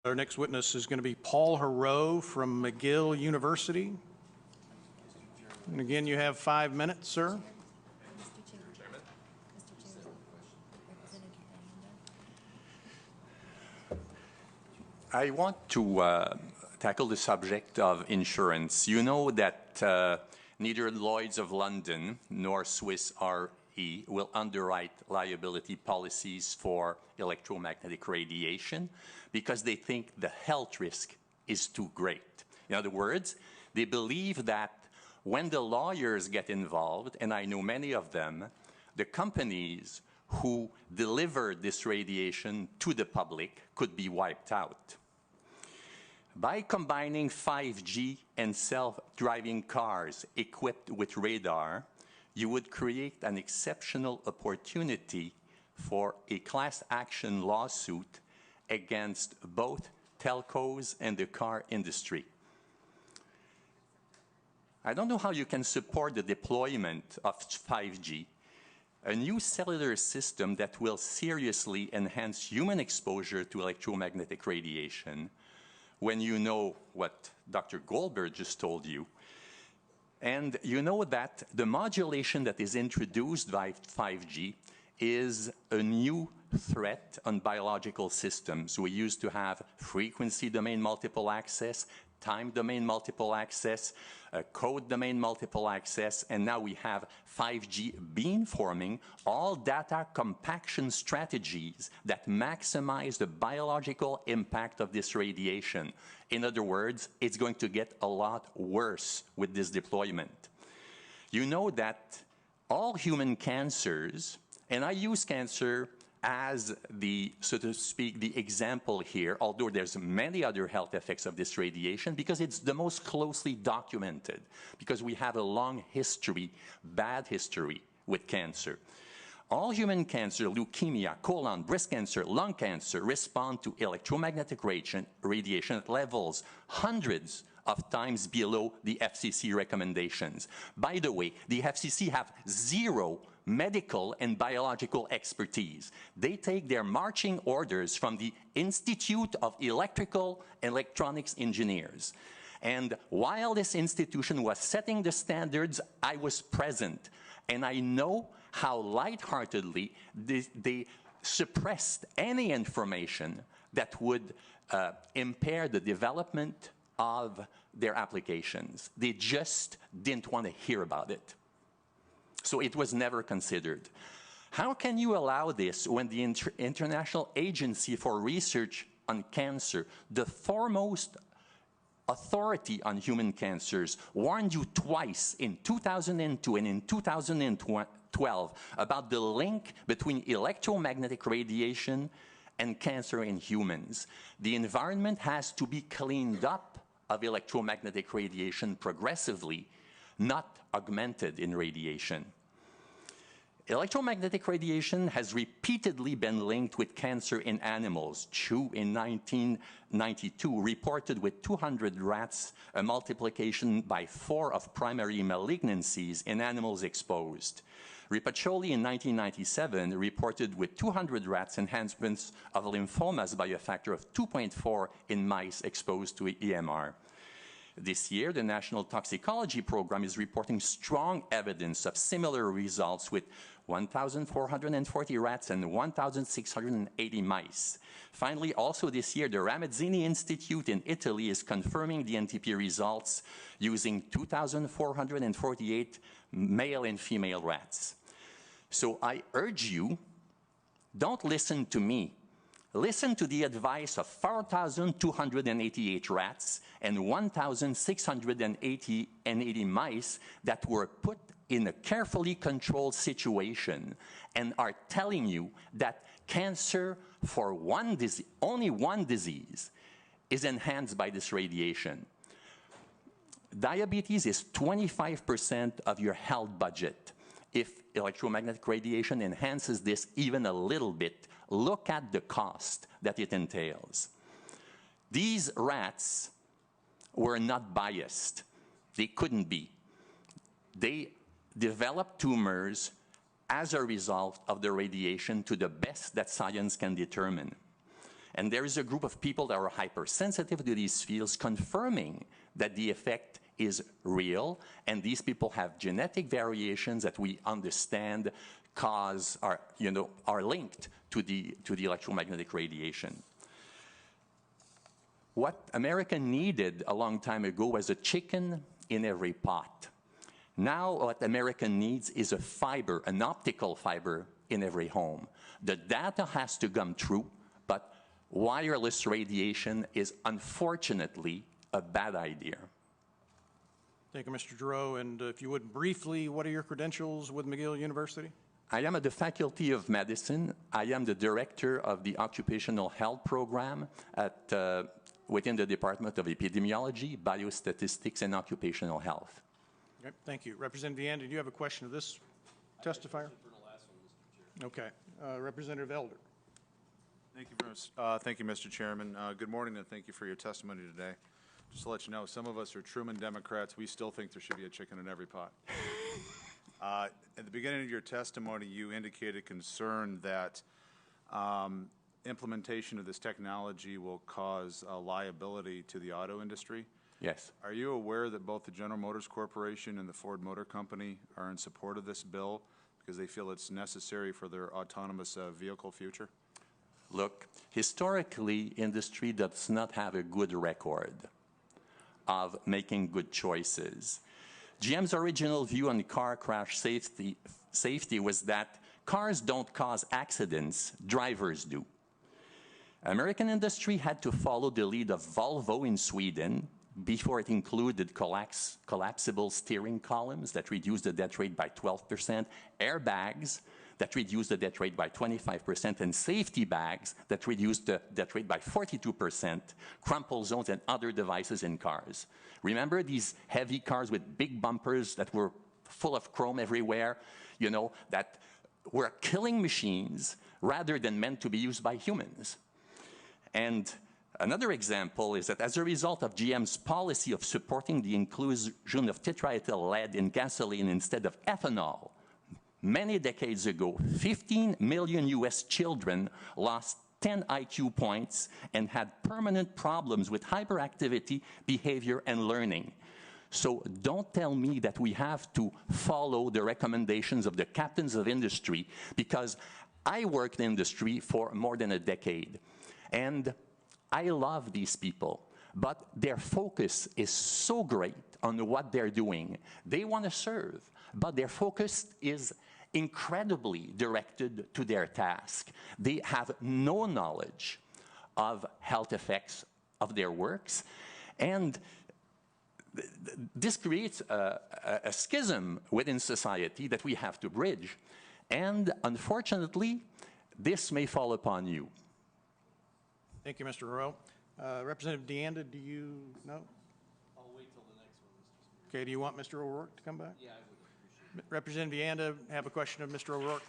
Our next witness is going to be Paul Heroux from McGill University. And again, you have 5 minutes, sir. I want to tackle the subject of insurance. You know that neither Lloyd's of London nor Swiss Re will underwrite liability policies for electromagnetic radiation because they think the health risk is too great. In other words, they believe that when the lawyers get involved, and I know many of them, the companies who deliver this radiation to the public could be wiped out. By combining 5G and self-driving cars equipped with radar, you would create an exceptional opportunity for a class action lawsuit against both telcos and the car industry. I don't know how you can support the deployment of 5G, a new cellular system that will seriously enhance human exposure to electromagnetic radiation, when you know what Dr. Goldberg just told you. And you know that the modulation that is introduced by 5G is a new threat on biological systems. We used to have frequency domain multiple access, time domain multiple access, code domain multiple access, and now we have 5G beamforming, all data compaction strategies that maximize the biological impact of this radiation. In other words, it's going to get a lot worse with this deployment. You know that all human cancers, and I use cancer as the, so to speak, the example here, although there's many other health effects of this radiation, because it's the most closely documented, because we have a long history, bad history with cancer. All human cancer, leukemia, colon, breast cancer, lung cancer, respond to electromagnetic radiation at levels hundreds of times below the FCC recommendations. By the way, the FCC have zero medical and biological expertise. They take their marching orders from the Institute of Electrical and Electronics Engineers. And while this institution was setting the standards, I was present. And I know how lightheartedly they suppressed any information that would impair the development of their applications. They just didn't want to hear about it. So it was never considered. How can you allow this when the International Agency for Research on Cancer, the foremost authority on human cancers, warned you twice in 2002 and in 2012 about the link between electromagnetic radiation and cancer in humans? The environment has to be cleaned up of electromagnetic radiation progressively, not augmented in radiation. Electromagnetic radiation has repeatedly been linked with cancer in animals. Chu, in 1992, reported with 200 rats a multiplication by 4 of primary malignancies in animals exposed. Ripaccioli in 1997 reported with 200 rats enhancements of lymphomas by a factor of 2.4 in mice exposed to EMR. This year, the National Toxicology Program is reporting strong evidence of similar results with 1,440 rats and 1,680 mice. Finally, also this year, the Ramazzini Institute in Italy is confirming the NTP results using 2,448 male and female rats. So I urge you, don't listen to me. Listen to the advice of 4,288 rats and 1,680 mice that were put in a carefully controlled situation and are telling you that cancer for only one disease is enhanced by this radiation. Diabetes is 25% of your health budget. If electromagnetic radiation enhances this even a little bit, look at the cost that it entails. These rats were not biased. They couldn't be. They developed tumors as a result of the radiation to the best that science can determine. And there is a group of people that are hypersensitive to these fields confirming that the effect is real, and these people have genetic variations that we understand are linked to the electromagnetic radiation. What America needed a long time ago was a chicken in every pot. Now what America needs is a fiber, an optical fiber in every home. The data has to come true, but wireless radiation is unfortunately a bad idea. Thank you, Mr. Giroux. And if you would briefly, what are your credentials with McGill University? I am at the Faculty of Medicine. I am the director of the Occupational Health Program within the Department of Epidemiology, Biostatistics, and Occupational Health. Okay, thank you. Representative Deanne, did you have a question of this testifier? Okay. Representative Elder. Thank you, Mr. Chairman. Good morning, and thank you for your testimony today. Just to let you know, some of us are Truman Democrats. We still think there should be a chicken in every pot. At the beginning of your testimony, you indicated concern that implementation of this technology will cause liability to the auto industry. Yes. Are you aware that both the General Motors Corporation and the Ford Motor Company are in support of this bill because they feel it's necessary for their autonomous vehicle future? Look, historically, industry does not have a good record of making good choices. GM's original view on car crash safety was that cars don't cause accidents, drivers do. American industry had to follow the lead of Volvo in Sweden before it included collapsible steering columns that reduced the death rate by 12%, airbags that reduced the death rate by 25%, and safety bags that reduced the death rate by 42%, crumple zones and other devices in cars. Remember these heavy cars with big bumpers that were full of chrome everywhere, you know, that were killing machines rather than meant to be used by humans. And another example is that as a result of GM's policy of supporting the inclusion of tetraethyl lead in gasoline instead of ethanol, many decades ago, 15 million US children lost 10 IQ points and had permanent problems with hyperactivity, behavior, and learning. So don't tell me that we have to follow the recommendations of the captains of industry, because I worked in industry for more than a decade. And I love these people, but their focus is so great on what they're doing. They want to serve, but their focus is incredibly directed to their task. They have no knowledge of health effects of their works, and this creates a schism within society that we have to bridge. And unfortunately, this may fall upon you. Thank you, Mr. Giroux. Representative Deanda, do you know? I'll wait till the next one, Mr. Speaker. Okay, do you want Mr. O'Rourke to come back? Yeah, I would appreciate it. Representative Deanda, have a question of Mr. O'Rourke.